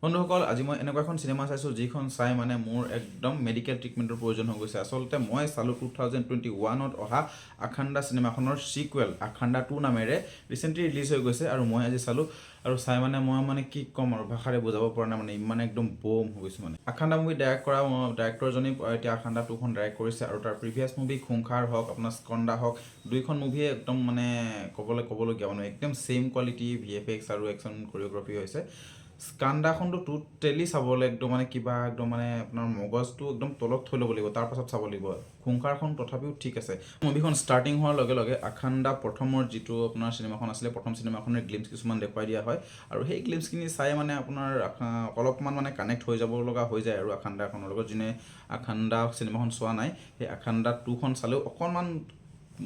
বন্ধুসকল আজি মই এনেকুৱা এখন চিনেমা চাইছোঁ যিখন চাই মানে মোৰ একদম মেডিকেল ট্ৰিটমেণ্টৰ প্ৰয়োজন হৈ গৈছে। আচলতে মই চালোঁ 2021ত অহা আখাণ্ডা চিনেমাখনৰ চিকুৱেল আখাণ্ডা 2 নামেৰে ৰিচেণ্টলি ৰিলিজ হৈ গৈছে আৰু মই আজি চালোঁ আৰু চাই মই মানে কি ক'ম আৰু ভাষাৰে বুজাব পৰা নাই মানে ইমান একদম বোম হৈ গৈছে মানে। আখাণ্ডা মুভি ডাইৰেক্ট কৰা ডাইৰেক্টৰজনী এতিয়া আখাণ্ডা 2খন ডাইৰেক্ট কৰিছে আৰু তাৰ প্ৰিভিয়াছ মুভি খুংখাৰ হওক আপোনাৰ স্কন্দা হওক দুইখন মুভিয়ে একদম মানে ক'বলগীয়া মানে একদম ছেইম কোৱালিটি VFX আৰু একশ্যন কৰিঅ'গ্ৰাফি হৈছে। স্কান্দাখনটো টোটেলি চাবলৈ একদম মানে কিবা একদম মানে আপোনাৰ মগজটো একদম তলত থৈ ল'ব লাগিব, তাৰ পাছত চাব লাগিব। খুংখাৰখন তথাপিও ঠিক আছে। মুভিখন ষ্টাৰ্টিং হোৱাৰ লগে লগে আখাণ্ডা প্ৰথমৰ যিটো আপোনাৰ চিনেমাখন আছিলে প্ৰথম চিনেমাখনৰ গ্লিম্ছ কিছুমান দেখুৱাই দিয়া হয় আৰু সেই গ্লিম্ছখিনি চাই মানে আপোনাৰ অলপমান মানে কানেক্ট হৈ যাব লগা হৈ যায় আৰু আখাণ্ডাখনৰ লগত। যোনে আখাণ্ডা চিনেমাখন চোৱা নাই সেই আখাণ্ডা 2খন চালেও অকণমান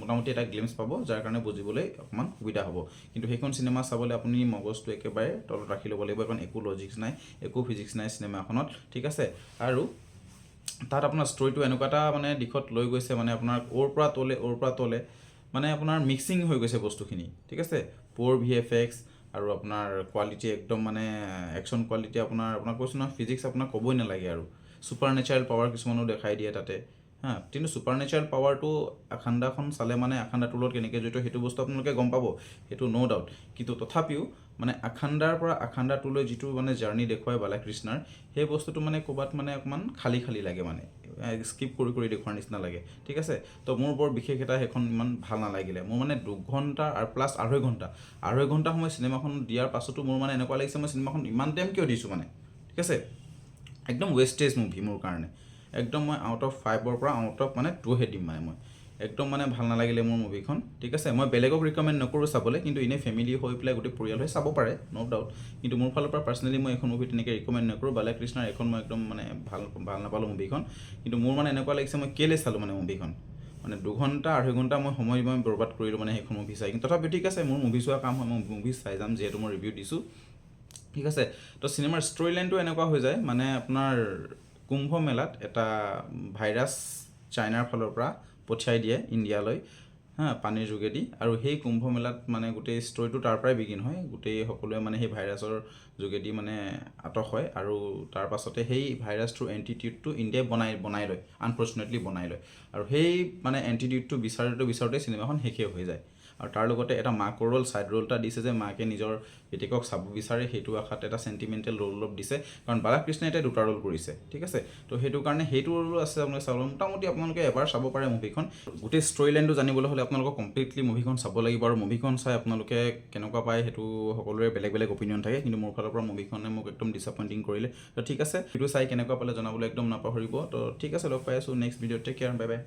মোটামুটি এটা গ্লিম্ছ পাব, যাৰ কাৰণে বুজিবলৈ অকণমান সুবিধা হ'ব। কিন্তু সেইখন চিনেমা চাবলৈ আপুনি মগজটো একেবাৰে তলত ৰাখি ল'ব লাগিব, কাৰণ একো লজিক্স নাই, একো ফিজিক্স নাই চিনেমাখনত, ঠিক আছে। আৰু তাত আপোনাৰ ষ্টৰিটো এনেকুৱা এটা মানে দিশত লৈ গৈছে মানে আপোনাৰ ওৰ পৰা তলে মানে আপোনাৰ মিক্সিং হৈ গৈছে বস্তুখিনি, ঠিক আছে। প'ৰ VFX আৰু আপোনাৰ কোৱালিটি একদম মানে একশ্যন কোৱালিটি আপোনাৰ কৈছোঁ নহয়, ফিজিক্স আপোনাক ক'বই নালাগে আৰু ছুপাৰ নেচাৰেল পাৱাৰ কিছুমানো দেখাই দিয়ে তাতে কিন্তু ছুপাৰ নেচাৰেল পাৱাৰটো আখাণ্ডাখন চালে মানে আখাণ্ডা 2 লগত কেনেকৈ জড়িত সেইটো বস্তু আপোনালোকে গম পাব, সেইটো ন' ডাউট। কিন্তু তথাপিও মানে আখাণ্ডাৰ পৰা আখাণ্ডা 2লৈ যিটো মানে জাৰ্ণি দেখুৱাই বালাকৃষ্ণৰ, সেই বস্তুটো মানে ক'ৰবাত মানে অকণমান খালী লাগে মানে স্কিপ কৰি দেখুৱাৰ নিচিনা লাগে, ঠিক আছে। তো মোৰ বৰ বিশেষ এটা সেইখন ইমান ভাল নালাগিলে। মোৰ মানে 2 ঘণ্টা আৰু প্লাছ আঢ়ৈ ঘণ্টা সময় চিনেমাখন দিয়াৰ পাছতো মোৰ মানে এনেকুৱা লাগিছে মই চিনেমাখন ইমান টাইম কিয় দিছোঁ মানে, ঠিক আছে। একদম ৱেষ্টেজ মুভি মোৰ কাৰণে। একদম মই আউট অফ 5ৰ পৰা আউট অফ মানে 2হে দিম মানে মই একদম মানে ভাল নালাগিলে মোৰ মুভিখন, ঠিক আছে। মই বেলেগক ৰিকমেণ্ড নকৰোঁ চাবলৈ, কিন্তু এনেই ফেমিলি হৈ পেলাই গোটেই পৰিয়াল হৈ চাব পাৰে, ন' ডাউট। কিন্তু মোৰ ফালৰ পৰা পাৰ্চনেলি মই এখন মুভি তেনেকৈ ৰিকমেণ্ড নকৰোঁ। বালাকৃষ্ণৰ এখন মই একদম মানে ভাল নাপালোঁ মুভিখন। কিন্তু মোৰ মানে এনেকুৱা লাগিছে মই কেলৈ চালোঁ মানে মুভিখন, মানে 2 ঘণ্টা আঢ়ৈ ঘণ্টা মই বৰবাদ কৰিলোঁ মানে সেইখন মুভি চাই। কিন্তু তথাপিও ঠিক আছে, মোৰ মুভি চোৱা কাম হয়, মই মুভি চাই যাম যিহেতু মই ৰিভিউ দিছোঁ, ঠিক আছে। তো চিনেমাৰ ষ্টৰি লাইনটো এনেকুৱা হৈ যায় মানে আপোনাৰ কুম্ভ মেলাত এটা ভাইৰাছ চাইনাৰ ফালৰ পৰা পঠিয়াই দিয়ে ইণ্ডিয়ালৈ পানীৰ যোগেদি, আৰু সেই কুম্ভ মেলাত মানে গোটেই ষ্টৰিটো তাৰ পৰাই বিগিন হয়। গোটেই সকলোৱে মানে সেই ভাইৰাছৰ যোগেদি মানে আটক হয় আৰু তাৰ পাছতে সেই ভাইৰাছটোৰ এণ্টিটিউডটো ইণ্ডিয়াই বনাই লয়, আনফৰ্চুনেটলি বনাই লয়। আৰু সেই মানে এণ্টিটিউডটো বিচাৰোঁতে চিনেমাখন শেষেই হৈ যায়। আৰু তাৰ লগতে এটা মাকৰ ৰোল, ছাইড ৰোল এটা দিছে যে মাকে নিজৰ পিতেকক চাব বিচাৰে, সেইটো আশাত এটা চেণ্টিমেণ্টেল ৰোল অলপ দিছে, কাৰণ বালাকৃষ্ণই এতিয়া 2টা ৰোল কৰিছে, ঠিক আছে। তো সেইটো কাৰণে সেইটো ৰোলো আছে আপোনালোকে চাব। মোটামুটি আপোনালোকে এবাৰ চাব পাৰে মুভিখন। গোটেই ষ্টৰি লাইনটো জানিবলৈ হ'লে আপোনালোকক কমপ্লিটলি মুভিখন চাব লাগিব, আৰু মুভিখন চাই আপোনালোকে কেনেকুৱা পায় সেইটো সকলোৰে বেলেগ অপিনিয়ন থাকে। কিন্তু মোৰ ফালৰ পৰা মুভিখনে মোক একদম ডিছএপইণ্টিং কৰিলে। তো ঠিক আছে, সেইটো চাই কেনেকুৱা পালে জনাবলৈ একদম নাপাহৰিব। তো ঠিক আছে, লগ পাই আছোঁ নেক্সট ভিডিঅ'ত। টেক কেয়াৰ, বাই বাই।